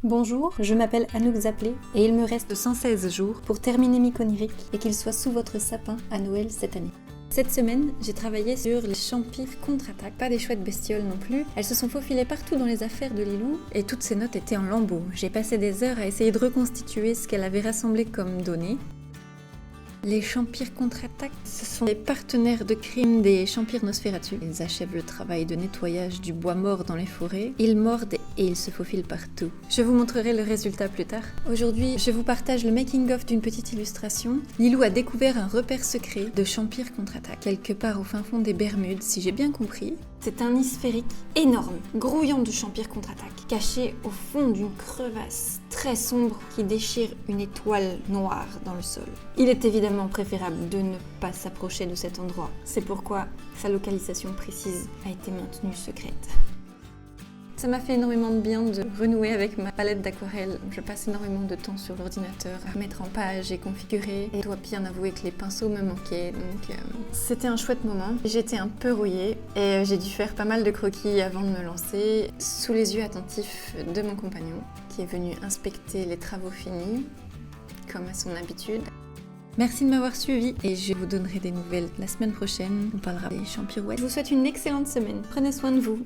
Bonjour, je m'appelle Anouk Zaplé et il me reste 116 jours pour terminer Mykoniric et qu'il soit sous votre sapin à Noël cette année. Cette semaine, j'ai travaillé sur les Champires contre-attaque, pas des chouettes bestioles non plus. Elles se sont faufilées partout dans les affaires de Lilou et toutes ces notes étaient en lambeaux. J'ai passé des heures à essayer de reconstituer ce qu'elle avait rassemblé comme données. Les Champires contre-attaque, ce sont les partenaires de crime des Champires Nosferatu. Ils achèvent le travail de nettoyage du bois mort dans les forêts. Ils mordent et ils se faufilent partout. Je vous montrerai le résultat plus tard. Aujourd'hui, je vous partage le making-of d'une petite illustration. Lilou a découvert un repère secret de Champires contre-attaque, quelque part au fin fond des Bermudes, si j'ai bien compris. C'est un nid sphérique énorme, grouillant de Champires contre-attaque, caché au fond d'une crevasse très sombre qui déchire une étoile noire dans le sol. Il est évidemment préférable de ne pas s'approcher de cet endroit. C'est pourquoi sa localisation précise a été maintenue secrète. Ça m'a fait énormément de bien de renouer avec ma palette d'aquarelle. Je passe énormément de temps sur l'ordinateur à mettre en page et configurer. Et je dois bien avouer que les pinceaux me manquaient, donc c'était un chouette moment. J'étais un peu rouillée et j'ai dû faire pas mal de croquis avant de me lancer, sous les yeux attentifs de mon compagnon, qui est venu inspecter les travaux finis, comme à son habitude. Merci de m'avoir suivi et je vous donnerai des nouvelles la semaine prochaine. On parlera des champirouettes. Je vous souhaite une excellente semaine. Prenez soin de vous.